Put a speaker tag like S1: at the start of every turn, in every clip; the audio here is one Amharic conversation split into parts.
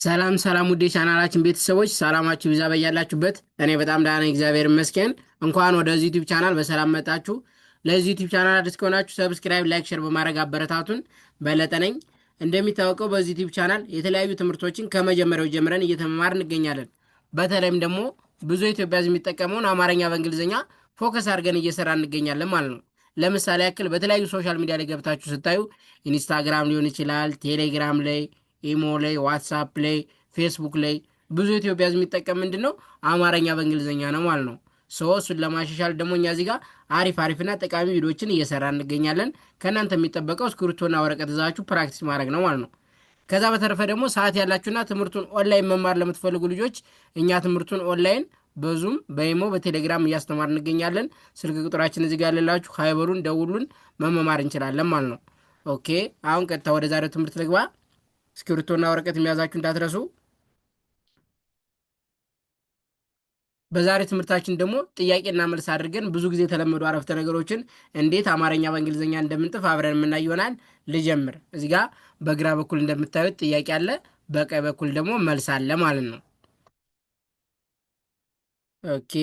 S1: ሰላም ሰላም ውዴ ቻናላችን ቤተሰቦች ሰላማችሁ ይብዛ በያላችሁበት። እኔ በጣም ደህና ነኝ፣ እግዚአብሔር ይመስገን። እንኳን ወደዚህ ዩቲዩብ ቻናል በሰላም መጣችሁ። ለዚህ ዩቲዩብ ቻናል አዲስ ከሆናችሁ ሰብስክራይብ፣ ላይክ፣ ሼር በማድረግ አበረታቱን። በለጠ ነኝ። እንደሚታወቀው በዚህ ዩቲዩብ ቻናል የተለያዩ ትምህርቶችን ከመጀመሪያው ጀምረን እየተመማር እንገኛለን። በተለይም ደግሞ ብዙ ኢትዮጵያ ሕዝብ የሚጠቀመውን አማርኛ በእንግሊዝኛ ፎከስ አድርገን እየሰራ እንገኛለን ማለት ነው። ለምሳሌ ያክል በተለያዩ ሶሻል ሚዲያ ላይ ገብታችሁ ስታዩ ኢንስታግራም ሊሆን ይችላል፣ ቴሌግራም ላይ፣ ኢሞ ላይ፣ ዋትሳፕ ላይ፣ ፌስቡክ ላይ ብዙ ኢትዮጵያ ሕዝብ የሚጠቀም ምንድን ነው አማርኛ በእንግሊዝኛ ነው ማለት ነው። እሱን ለማሻሻል ደግሞ እኛ እዚህ ጋር አሪፍ አሪፍና ጠቃሚ ቪዲዮችን እየሰራ እንገኛለን። ከእናንተ የሚጠበቀው እስክሪብቶና ወረቀት ይዛችሁ ፕራክቲስ ማድረግ ነው ማለት ነው። ከዛ በተረፈ ደግሞ ሰዓት ያላችሁና ትምህርቱን ኦንላይን መማር ለምትፈልጉ ልጆች እኛ ትምህርቱን ኦንላይን በዙም በኢሞ በቴሌግራም እያስተማር እንገኛለን። ስልክ ቁጥራችን እዚህ ጋር ያለላችሁ ሀይበሩን ደውሉን፣ መመማር እንችላለን ማለት ነው። ኦኬ አሁን ቀጥታ ወደ ዛሬው ትምህርት ልግባ። እስክሪብቶና ወረቀት የሚያዛችሁ እንዳትረሱ። በዛሬ ትምህርታችን ደግሞ ጥያቄና መልስ አድርገን ብዙ ጊዜ የተለመዱ አረፍተ ነገሮችን እንዴት አማርኛ በእንግሊዝኛ እንደምንጥፍ አብረን የምናይ ይሆናል። ልጀምር። እዚህ ጋር በግራ በኩል እንደምታዩት ጥያቄ አለ፣ በቀኝ በኩል ደግሞ መልስ አለ ማለት ነው። ኦኬ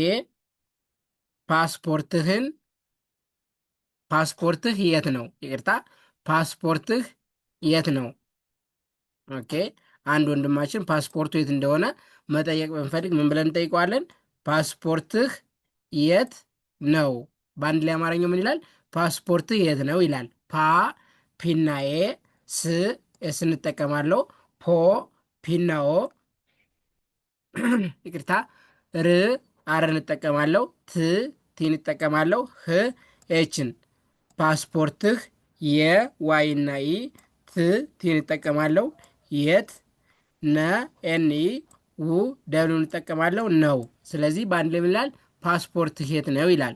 S1: ፓስፖርትህ የት ነው? ይቅርታ፣ ፓስፖርትህ የት ነው? ኦኬ አንድ ወንድማችን ፓስፖርቱ የት እንደሆነ መጠየቅ ብንፈልግ ምን ብለን እንጠይቀዋለን? ፓስፖርትህ የት ነው? በአንድ ላይ አማርኛው ምን ይላል? ፓስፖርትህ የት ነው ይላል። ፓ ፒናኤ፣ ስ ኤስ እንጠቀማለሁ፣ ፖ ፒናኦ ይቅርታ፣ ር አር እንጠቀማለሁ፣ ት ቲ እንጠቀማለሁ፣ ህ ኤችን። ፓስፖርትህ የዋይና ኢ፣ ት ቲ እንጠቀማለሁ፣ የት ነ ኤኒ ው ደብሉ እንጠቀማለሁ ነው። ስለዚህ በአንድ ላይ ምን ይላል? ፓስፖርት የት ነው ይላል።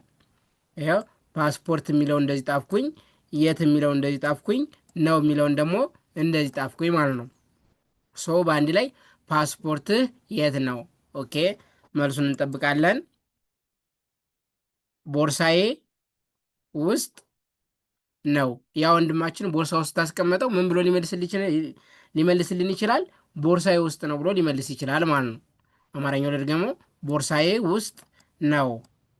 S1: ይኸው ፓስፖርት የሚለው እንደዚህ ጣፍኩኝ፣ የት የሚለው እንደዚህ ጣፍኩኝ፣ ነው የሚለውን ደግሞ እንደዚህ ጣፍኩኝ ማለት ነው። በአንድ ላይ ፓስፖርትህ የት ነው? ኦኬ መልሱን እንጠብቃለን። ቦርሳዬ ውስጥ ነው። ያ ወንድማችን ቦርሳ ውስጥ ታስቀመጠው ምን ብሎ ሊመልስልን ይችላል? ቦርሳዬ ውስጥ ነው ብሎ ሊመልስ ይችላል ማለት ነው። አማርኛው ደግሞ ቦርሳዬ ውስጥ ነው።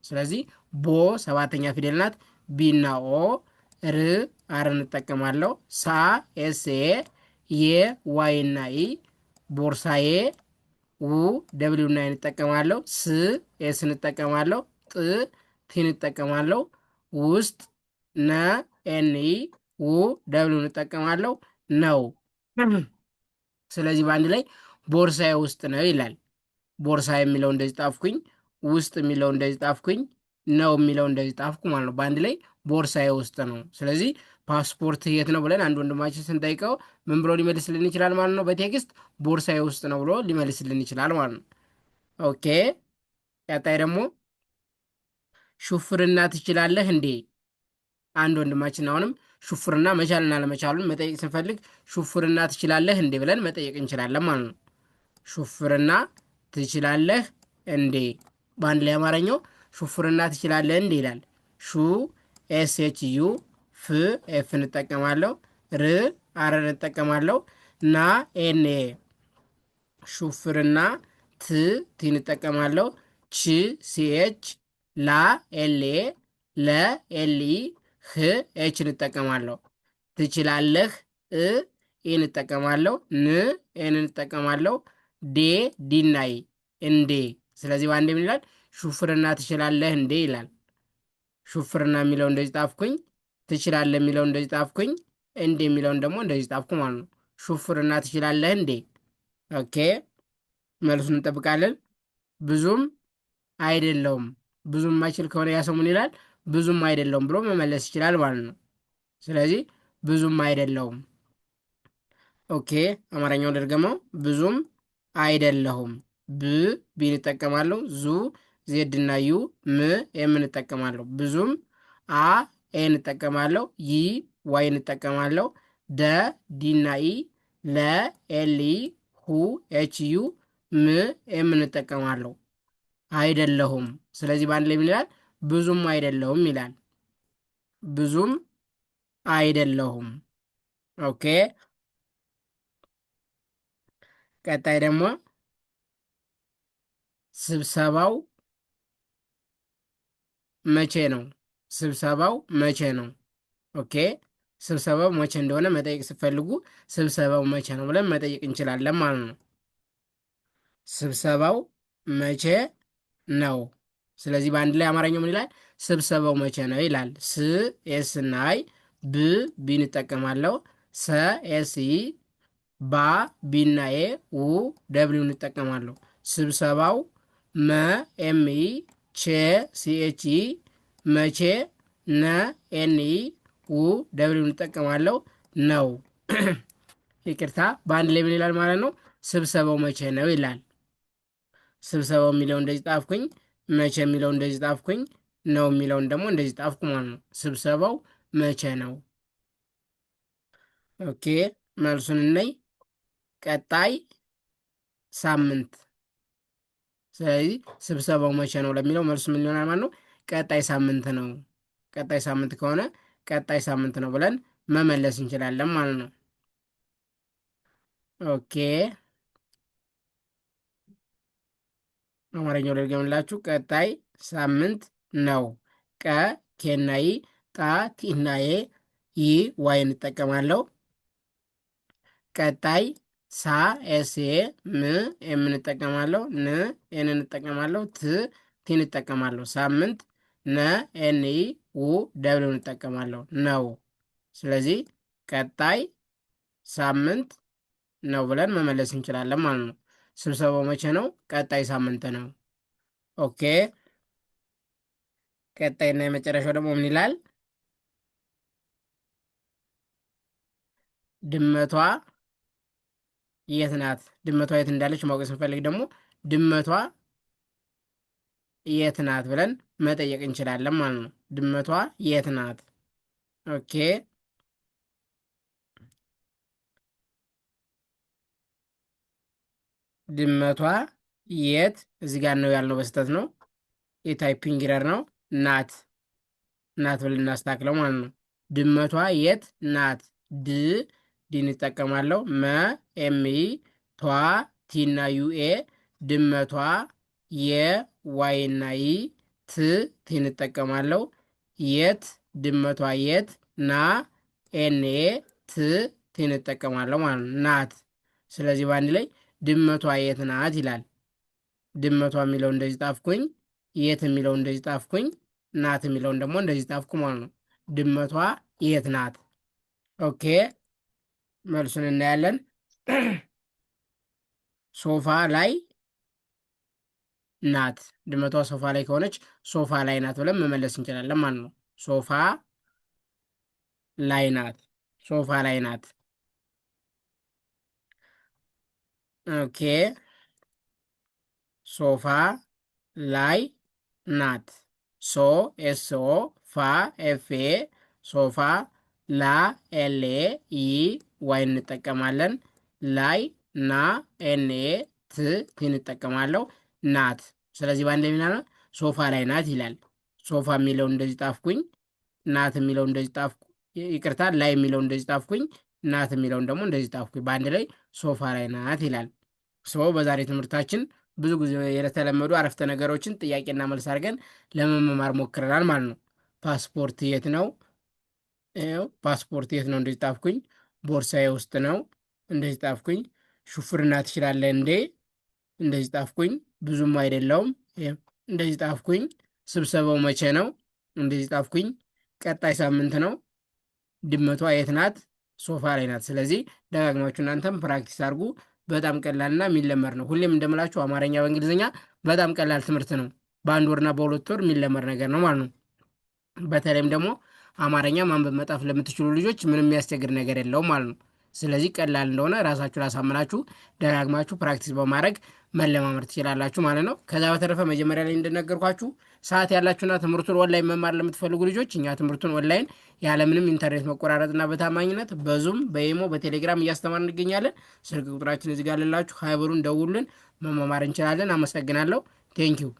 S1: ስለዚህ ቦ ሰባተኛ ፊደል ናት። ቢና ኦ፣ ር አር እንጠቀማለሁ፣ ሳ ኤስኤ፣ የ ዋይና ኢ፣ ቦርሳዬ ው ደብሊው እና እንጠቀማለሁ፣ ስ ኤስ እንጠቀማለሁ፣ ጥ ቲ እንጠቀማለሁ፣ ውስጥ ነ ኤኒ ው ደብሊው እንጠቀማለሁ፣ ነው። ስለዚህ በአንድ ላይ ቦርሳዬ ውስጥ ነው ይላል። ቦርሳ የሚለው እንደዚህ ጣፍኩኝ፣ ውስጥ የሚለው እንደዚህ ጣፍኩኝ፣ ነው የሚለው እንደዚህ ጣፍኩ ማለት ነው። በአንድ ላይ ቦርሳዬ ውስጥ ነው። ስለዚህ ፓስፖርት የት ነው ብለን አንድ ወንድማችን ስንጠይቀው ምን ብሎ ሊመልስልን ይችላል ማለት ነው? በቴክስት ቦርሳዬ ውስጥ ነው ብሎ ሊመልስልን ይችላል ማለት ነው። ኦኬ ቀጣይ ደግሞ ሹፍርና ትችላለህ እንዴ? አንድ ወንድማችን አሁንም ሹፍርና መቻልና ለመቻሉን መጠየቅ ስንፈልግ ሹፍርና ትችላለህ እንዴ ብለን መጠየቅ እንችላለን ማለት ነው። ሹፍርና ትችላለህ እንዴ? በአንድ ላይ አማርኛው ሹፍርና ትችላለህ እንዴ ይላል። ሹ ኤስ ኤች ዩ፣ ፍ ኤፍ እንጠቀማለሁ፣ ር አር እንጠቀማለሁ፣ ና ኤን ኤ። ሹፍርና ት ቲ እንጠቀማለሁ፣ ች ሲኤች፣ ላ ኤልኤ፣ ለ ኤልኢ፣ ህ ኤች እንጠቀማለሁ። ትችላለህ እ ኤን እንጠቀማለሁ፣ ን ኤን እንጠቀማለሁ፣ ዴ ዲናይ እንዴ። ስለዚህ በአንድ ምን ይላል? ሹፍርና ትችላለህ እንዴ ይላል። ሹፍርና የሚለው እንደዚህ ጣፍኩኝ፣ ትችላለህ የሚለው እንደዚህ ጣፍኩኝ፣ እንዴ የሚለውን ደግሞ እንደዚህ ጣፍኩ ማለት ነው። ሹፍርና ትችላለህ እንዴ። ኦኬ መልሱን እንጠብቃለን። ብዙም አይደለውም። ብዙም የማይችል ከሆነ ያ ሰው ምን ይላል? ብዙም አይደለውም ብሎ መመለስ ይችላል ማለት ነው። ስለዚህ ብዙም አይደለውም። ኦኬ አማርኛው ደርገመው። ብዙም አይደለሁም። ብ ቢን እጠቀማለሁ፣ ዙ ዜድ እና ዩ፣ ም ኤምን እጠቀማለሁ። ብዙም አ ኤን እጠቀማለሁ፣ ይ ዋይን እጠቀማለሁ፣ ደ ዲና ኢ፣ ለ ኤል ኢ፣ ሁ ኤች ዩ፣ ም ኤምን እጠቀማለሁ። አይደለሁም። ስለዚህ በአንድ ላይ ምን ይላል? ብዙም አይደለሁም ይላል። ብዙም አይደለሁም። ኦኬ ቀጣይ ደግሞ ስብሰባው መቼ ነው? ስብሰባው መቼ ነው? ኦኬ ስብሰባው መቼ እንደሆነ መጠየቅ ስትፈልጉ ስብሰባው መቼ ነው ብለን መጠየቅ እንችላለን ማለት ነው። ስብሰባው መቼ ነው? ስለዚህ በአንድ ላይ አማርኛው ምን ይላል? ስብሰባው መቼ ነው ይላል። ስ ኤስ እና አይ፣ ብ ቢን እጠቀማለሁ፣ ሰ ኤስ ኢ፣ ባ ቢና ኤ፣ ው ደብሊው እንጠቀማለሁ። ስብሰባው መ ኤም ኢ፣ ቼ ሲኤች ኢ፣ መቼ ነ ኤን ኢ፣ ው ደብሊው እንጠቀማለሁ። ነው ይቅርታ፣ በአንድ ላይ ምን ይላል ማለት ነው? ስብሰባው መቼ ነው ይላል። ስብሰባው የሚለው እንደዚህ ጣፍኩኝ፣ መቼ የሚለው እንደዚህ ጣፍኩኝ፣ ነው የሚለውን ደግሞ እንደዚህ ጣፍኩ ማለት ነው። ስብሰባው መቼ ነው? ኦኬ መልሱን እናይ። ቀጣይ ሳምንት። ስለዚህ ስብሰባው መቼ ነው ለሚለው መልሱ ምን ይሆናል ማለት ነው? ቀጣይ ሳምንት ነው። ቀጣይ ሳምንት ከሆነ ቀጣይ ሳምንት ነው ብለን መመለስ እንችላለን ማለት ነው። ኦኬ አማርኛው ልድገምላችሁ። ቀጣይ ሳምንት ነው። ቀ ኬናይ፣ ጣ ቲናዬ፣ ይ ዋይ እንጠቀማለሁ። ቀጣይ ሳ ኤስኤ፣ ም የምንጠቀማለሁ፣ ን ኤን እንጠቀማለሁ፣ ት ቲ እንጠቀማለሁ። ሳምንት ነ ኤን ኢ፣ ው ደብሊው እንጠቀማለሁ። ነው። ስለዚህ ቀጣይ ሳምንት ነው ብለን መመለስ እንችላለን ማለት ነው። ስብሰባው መቼ ነው? ቀጣይ ሳምንት ነው። ኦኬ ቀጣይና የመጨረሻው ደግሞ ምን ይላል? ድመቷ የት ናት? ድመቷ የት እንዳለች ማወቅ ስንፈልግ ደግሞ ድመቷ የት ናት ብለን መጠየቅ እንችላለን ማለት ነው። ድመቷ የት ናት? ኦኬ ድመቷ የት እዚህ ጋር ነው ያልነው በስተት ነው። የታይፒንግ ኤረር ነው። ናት ናት ብለን እናስተካክለው ማለት ነው። ድመቷ የት ናት? ድ ዲን እጠቀማለሁ። መ ኤምኢ፣ ቷ ቲና ዩኤ፣ ድመቷ የዋይና ይ፣ ት ቲን እጠቀማለሁ። የት ድመቷ የት፣ ና ኤንኤ፣ ት ቲን እጠቀማለሁ ማለት ነው። ናት። ስለዚህ በአንድ ላይ ድመቷ የት ናት ይላል። ድመቷ የሚለው እንደዚህ ጣፍኩኝ፣ የት የሚለው እንደዚህ ጣፍኩኝ፣ ናት የሚለውን ደግሞ እንደዚህ ጣፍኩ ማለት ነው። ድመቷ የት ናት? ኦኬ መልሱን እናያለን። ሶፋ ላይ ናት። ድመቷ ሶፋ ላይ ከሆነች ሶፋ ላይ ናት ብለን መመለስ እንችላለን ማለት ነው። ሶፋ ላይ ናት። ሶፋ ላይ ናት። ኦኬ ሶፋ ላይ ናት። ሶ ኤስኦ፣ ፋ ኤፍኤ፣ ሶፋ፣ ላ ኤልኤ፣ ይ ዋይ እንጠቀማለን። ላይ ና ኤንኤ፣ ት ቲ እንጠቀማለሁ። ናት። ስለዚህ በአንድ ላይ ሶፋ ላይ ናት ይላል። ሶፋ የሚለው እንደዚህ ጣፍኩኝ፣ ናት የሚለው እንደዚህ ጣፍኩ፣ ይቅርታ ላይ የሚለው እንደዚህ ጣፍኩኝ፣ ናት የሚለውን ደግሞ እንደዚህ ጣፍኩኝ። በአንድ ላይ ሶፋ ላይ ናት ይላል። በዛሬ ትምህርታችን ብዙ ጊዜ የተለመዱ አረፍተ ነገሮችን ጥያቄና መልስ አድርገን ለመማር ሞክረናል ማለት ነው። ፓስፖርት የት ነው? ፓስፖርት የት ነው? እንደዚህ ጣፍኩኝ። ቦርሳዬ ውስጥ ነው። እንደዚህ ጣፍኩኝ። ሹፍርና ትችላለህ እንዴ? እንደዚህ ጣፍኩኝ። ብዙም አይደለውም። እንደዚህ ጣፍኩኝ። ስብሰባው መቼ ነው? እንደዚህ ጣፍኩኝ። ቀጣይ ሳምንት ነው። ድመቷ የት ናት? ሶፋ ላይ ናት። ስለዚህ ደጋግማችሁ እናንተም ፕራክቲስ አድርጉ። በጣም ቀላልና የሚለመድ ነው። ሁሌም እንደምላችሁ አማርኛ በእንግሊዝኛ በጣም ቀላል ትምህርት ነው። በአንድ ወርና በሁለት ወር የሚለመድ ነገር ነው ማለት ነው። በተለይም ደግሞ አማርኛ ማንበብ መጻፍ ለምትችሉ ልጆች ምንም የሚያስቸግር ነገር የለውም ማለት ነው። ስለዚህ ቀላል እንደሆነ ራሳችሁ ላሳምናችሁ ደጋግማችሁ ፕራክቲስ በማድረግ መለማመድ ትችላላችሁ ማለት ነው። ከዛ በተረፈ መጀመሪያ ላይ እንደነገርኳችሁ ሰዓት ያላችሁና ትምህርቱን ኦንላይን መማር ለምትፈልጉ ልጆች እኛ ትምህርቱን ኦንላይን ያለምንም ኢንተርኔት መቆራረጥና በታማኝነት በዙም በኢሞ በቴሌግራም እያስተማር እንገኛለን። ስልክ ቁጥራችን እዚህ ጋር ልላችሁ፣ ሀይበሩን ደውሉልን፣ መማማር እንችላለን። አመሰግናለሁ። ቴንኪው